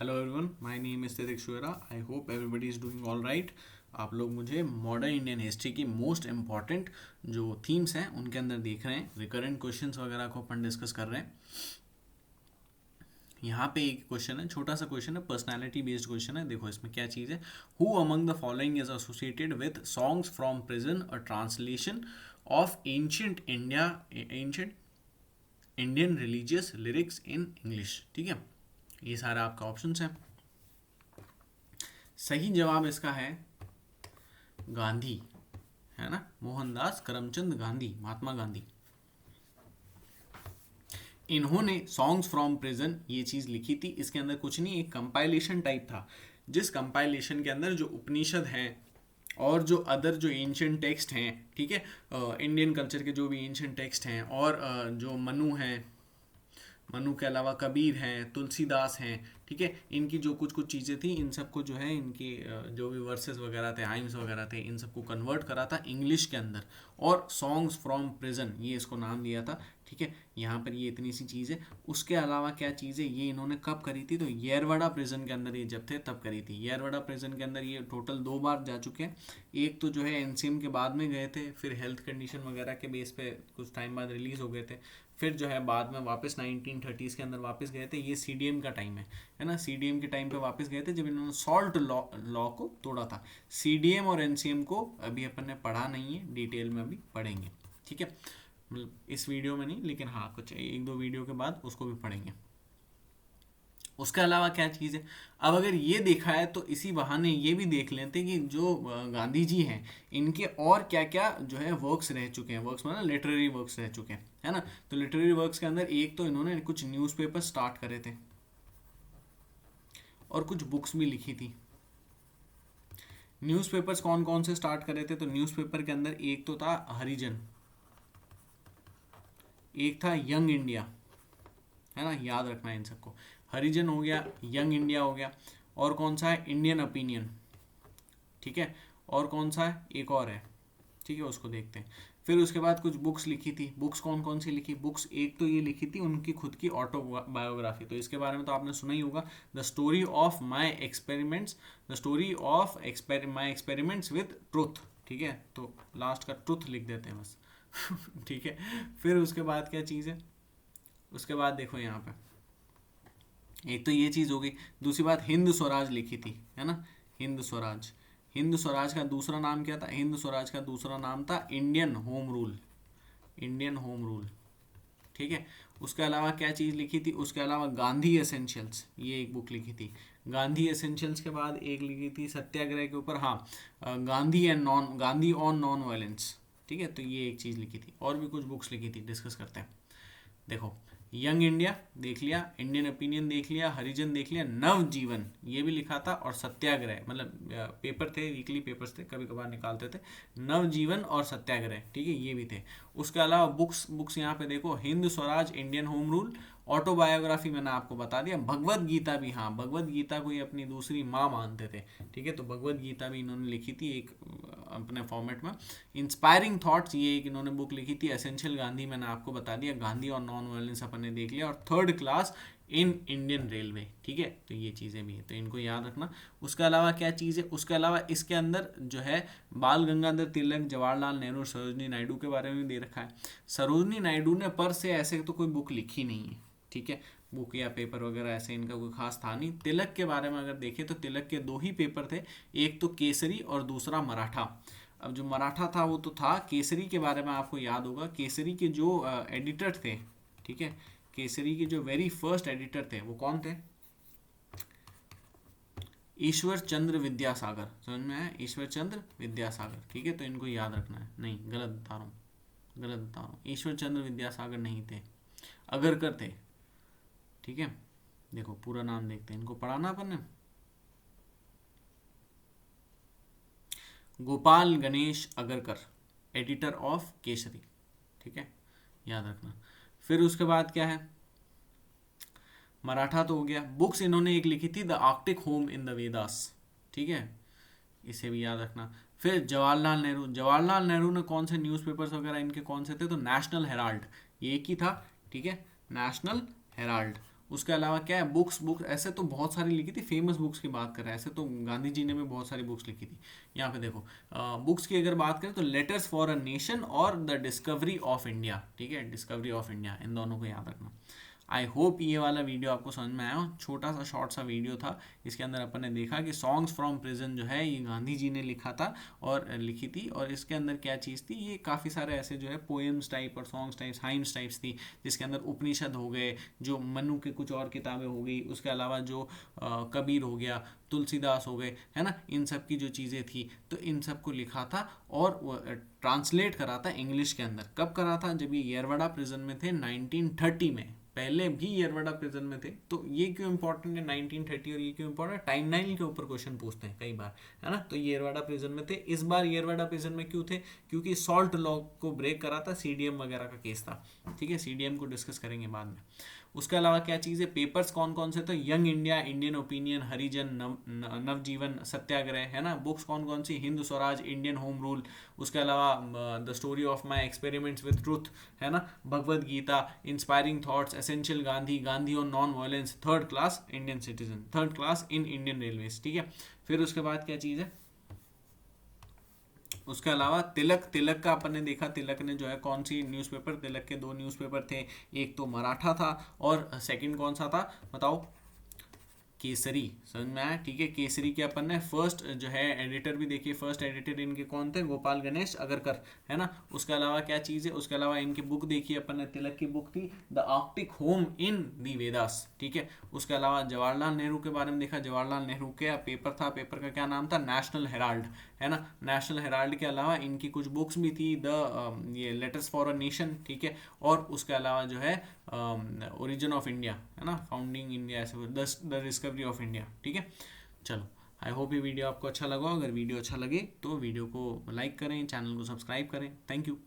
Hello everyone, my name is Titik Shura. I hope everybody is doing all right. आप लोग मुझे modern Indian history की most important जो themes हैं उनके अंदर देख रहे हैं। रिकरेंट क्वेश्चंस वगैरह को अपन डिस्कस कर रहे हैं। यहाँ पे एक क्वेश्चन है, छोटा सा क्वेश्चन है, पर्सनालिटी बेस्ड क्वेश्चन है। देखो इसमें क्या चीज़ है। Who among the following is associated with songs from prison, a translation of ancient Indian religious lyrics in English. ठीक है, ये सारा आपका ऑप्शंस है। सही जवाब इसका है गांधी, है ना, मोहनदास करमचंद गांधी, महात्मा गांधी। इन्होंने सॉन्ग्स फ्रॉम प्रिजन ये चीज़ लिखी थी। इसके अंदर कुछ नहीं, एक कंपाइलेशन टाइप था, जिस कंपाइलेशन के अंदर जो उपनिषद हैं और जो अदर जो एंशियंट टेक्स्ट हैं, ठीक है, इंडियन कल्चर के जो भी एंशियंट टेक्स्ट हैं और जो मनु हैं, मनु के अलावा कबीर हैं, तुलसीदास हैं, ठीक है, इनकी जो कुछ कुछ चीज़ें थी, इन सबको जो है इनकी जो भी वर्सेस वगैरह थे, हाइम्स वगैरह थे, इन सबको कन्वर्ट करा था इंग्लिश के अंदर और सॉन्ग्स फ्रॉम प्रिजन ये इसको नाम दिया था। ठीक है, यहाँ पर ये इतनी सी चीज़ है। उसके अलावा क्या चीज़ है, ये इन्होंने कब करी थी, तो येरवड़ा प्रिजन के अंदर ये जब थे तब करी थी। येरवड़ा प्रिजन के अंदर ये टोटल 2 बार जा चुके हैं। एक तो जो है एनसीएम के बाद में गए थे, फिर हेल्थ कंडीशन वगैरह के बेस पे कुछ टाइम बाद रिलीज़ हो गए थे, फिर जो है बाद में वापस 1930s के अंदर वापस गए थे। ये सीडीएम का टाइम है ना, सीडीएम के टाइम पे वापस गए थे जब इन्होंने सॉल्ट लॉ को तोड़ा था। सीडीएम और एनसीएम को अभी अपन ने पढ़ा नहीं है, डिटेल में अभी पढ़ेंगे। ठीक है, मतलब इस वीडियो में नहीं, लेकिन हाँ कुछ 1-2 वीडियो के बाद उसको भी पढ़ेंगे। उसके अलावा क्या चीज़ है, अब अगर ये देखा है तो इसी बहाने ये भी देख लेते हैं कि जो गांधी जी हैं इनके और क्या क्या जो है वर्क्स रह चुके हैं। वर्क्स मतलब लिटरेरी वर्क्स रह चुके हैं, है ना। तो लिटरेरी वर्क्स के अंदर एक तो इन्होंने कुछ न्यूज़पेपर स्टार्ट करे थे और कुछ बुक्स भी लिखी थी। न्यूज़पेपर्स कौन कौन से स्टार्ट करे थे, तो न्यूज़पेपर के अंदर एक तो था हरिजन, एक था यंग इंडिया, है ना, याद रखना है इन सबको। हरिजन हो गया, यंग इंडिया हो गया, और कौन सा है, इंडियन ओपिनियन। ठीक है, और कौन सा है, एक और है, ठीक है, उसको देखते हैं। फिर उसके बाद कुछ बुक्स लिखी थी। बुक्स कौन कौन सी लिखी, बुक्स एक तो ये लिखी थी उनकी खुद की ऑटोबायोग्राफी, तो इसके बारे में तो आपने सुना ही होगा, the story of my experiments, the story of my experiments with truth. ठीक है, तो लास्ट का ट्रुथ लिख देते हैं बस। ठीक है, फिर उसके बाद क्या चीज़ है, उसके बाद देखो यहाँ पे एक तो ये चीज़ हो गई। दूसरी बात, हिंद स्वराज लिखी थी, है ना, हिंद स्वराज। हिंद स्वराज का दूसरा नाम क्या था, हिंद स्वराज का दूसरा नाम था Indian home rule, Indian home rule. ठीक है, उसके अलावा क्या चीज़ लिखी थी, उसके अलावा गांधी एसेंशियल्स, ये एक बुक लिखी थी। गांधी एसेंशियल्स के बाद एक लिखी थी सत्याग्रह के ऊपर, हाँ, गांधी ऑन नॉन वायलेंस। ठीक है, तो ये एक चीज़ लिखी थी, और भी कुछ बुक्स लिखी थी, डिस्कस करते हैं। देखो, यंग इंडिया देख लिया, इंडियन ओपिनियन देख लिया, हरिजन देख लिया, नवजीवन ये भी लिखा था, और सत्याग्रह मतलब पेपर थे, वीकली पेपर्स थे, कभी कभार निकालते थे, नवजीवन और सत्याग्रह। ठीक है, ये भी थे। उसके अलावा बुक्स यहाँ पे देखो, Hind Swaraj, Indian home rule, autobiography मैंने आपको बता दिया, भगवत गीता भी, हाँ, भगवत गीता को ये अपनी दूसरी माँ मानते थे। ठीक है, तो भगवत गीता भी इन्होंने लिखी थी एक अपने फॉर्मेट में। इंस्पायरिंग थॉट्स ये एक इन्होंने बुक लिखी थी। एसेंशियल गांधी मैंने आपको बता दिया, गांधी और नॉन वायलेंस अपन ने देख लिया, और third class in Indian railway. ठीक है, तो ये चीज़ें भी है, तो इनको याद रखना। उसके अलावा क्या चीज़ है, उसके अलावा इसके अंदर जो है बाल गंगाधर तिलक, जवाहरलाल नेहरू, सरोजनी नायडू के बारे में भी दे रखा है। सरोजनी नायडू ने पर से ऐसे तो कोई बुक लिखी नहीं है, ठीक है, बुक या पेपर वगैरह ऐसे इनका कोई खास था नहीं। तिलक के बारे में अगर देखें तो तिलक के 2 ही पेपर थे, एक तो केसरी और दूसरा मराठा। अब जो मराठा था वो तो था, केसरी के बारे में आपको याद होगा, केसरी के जो एडिटर थे, ठीक है, केसरी के जो वेरी फर्स्ट एडिटर थे वो कौन थे, ईश्वर चंद्र विद्यासागर। समझ में आया, ईश्वर चंद्र विद्यासागर। ठीक है, तो इनको याद रखना है। नहीं, गलत बता रहा हूँ, गलत बता रहा हूँ, ईश्वर चंद्र विद्यासागर नहीं थे, अगरकर थे। ठीक है, देखो पूरा नाम देखते हैं, इनको पढ़ाना अपन ने, गोपाल गणेश अगरकर, एडिटर ऑफ केसरी। ठीक है, याद रखना। फिर उसके बाद क्या है, मराठा तो हो गया। बुक्स इन्होंने एक लिखी थी, the Arctic home in the Vedas. ठीक है, इसे भी याद रखना। फिर जवाहरलाल नेहरू, जवाहरलाल नेहरू ने कौन से न्यूज़पेपर्स वगैरह इनके कौन से थे, तो नेशनल हेराल्ड, ये एक ही था। ठीक है, नेशनल हेराल्ड। उसके अलावा क्या है, बुक्स ऐसे तो बहुत सारी लिखी थी, फेमस बुक्स की बात कर रहे हैं, ऐसे तो गांधी जी ने भी बहुत सारी बुक्स लिखी थी। यहाँ पे देखो बुक्स की अगर बात करें तो लेटर्स फॉर अ नेशन और द डिस्कवरी ऑफ इंडिया, ठीक है, डिस्कवरी ऑफ इंडिया, इन दोनों को याद रखना। आई होप ये वाला वीडियो आपको समझ में आया हो, छोटा सा शॉर्ट सा वीडियो था। इसके अंदर अपन ने देखा कि सॉन्ग्स फ्रॉम प्रिजन जो है ये गांधी जी ने लिखा था और लिखी थी, और इसके अंदर क्या चीज़ थी, ये काफ़ी सारे ऐसे जो है पोएम्स टाइप और सॉन्ग्स टाइप्स, हाइम्स टाइप्स थी, जिसके अंदर उपनिषद हो गए, जो मनु के कुछ और किताबें हो गई, उसके अलावा जो कबीर हो गया, तुलसीदास हो गए, है ना, इन सब की जो चीज़ें थी, तो इन सब को लिखा था और ट्रांसलेट करा था इंग्लिश के अंदर। कब करा था, जब ये येरवड़ा प्रिजन में थे 1930 में, पहले भी येरवड़ा प्रिजन में थे। तो ये क्यों इंपॉर्टेंट है 1930, और ये क्यों इंपॉर्टेंट है, टाइमलाइन के ऊपर क्वेश्चन पूछते हैं कई बार, है ना। तो येरवड़ा प्रिजन में थे, इस बार येरवड़ा प्रिजन में क्यों थे, क्योंकि सॉल्ट लॉ को ब्रेक करा था, सीडीएम वगैरह का केस था, ठीक है, सीडीएम को डिस्कस करेंगे बाद में। उसके अलावा क्या चीज़ है, पेपर्स कौन कौन से, तो young India, Indian opinion, Harijan, Navjivan Satyagraha, है ना। बुक्स कौन कौन सी, Hind Swaraj, Indian home rule, उसके अलावा the story of my experiments with truth, है ना, Bhagavad Gita, inspiring thoughts, essential Gandhi, Gandhi on non violence, third class Indian citizen, third class in Indian railways, ठीक है। फिर उसके बाद क्या चीज़ है, उसके अलावा तिलक का अपन ने देखा, तिलक ने जो है कौन सी न्यूज़पेपर, तिलक के दो न्यूज़पेपर थे, एक तो मराठा था और सेकंड कौन सा था बताओ, केसरी, समझ में आया, ठीक है। केसरी के अपन ने फर्स्ट जो है एडिटर भी देखिए, फर्स्ट एडिटर इनके कौन थे, गोपाल गणेश अगरकर, है ना। उसके अलावा क्या चीज़ है, उसके अलावा इनकी बुक देखिए अपन ने, तिलक की बुक थी द आर्कटिक होम इन दी वेदास, ठीक है। उसके अलावा जवाहरलाल नेहरू के बारे में देखा, जवाहरलाल नेहरू का पेपर था, पेपर का क्या नाम था, नेशनल हेराल्ड, है ना। नेशनल हेराल्ड के अलावा इनकी कुछ बुक्स भी थी, द ये लेटर्स फॉर अ नेशन, ठीक है। और उसके अलावा जो है ओरिजिन ऑफ इंडिया, है ना, फाउंडिंग इंडिया, ऐसे द डिस्कवरी ऑफ इंडिया, ठीक है। चलो, आई होप ये वीडियो आपको अच्छा लगा। अगर वीडियो अच्छा लगे तो वीडियो को लाइक करें, चैनल को सब्सक्राइब करें। Thank you.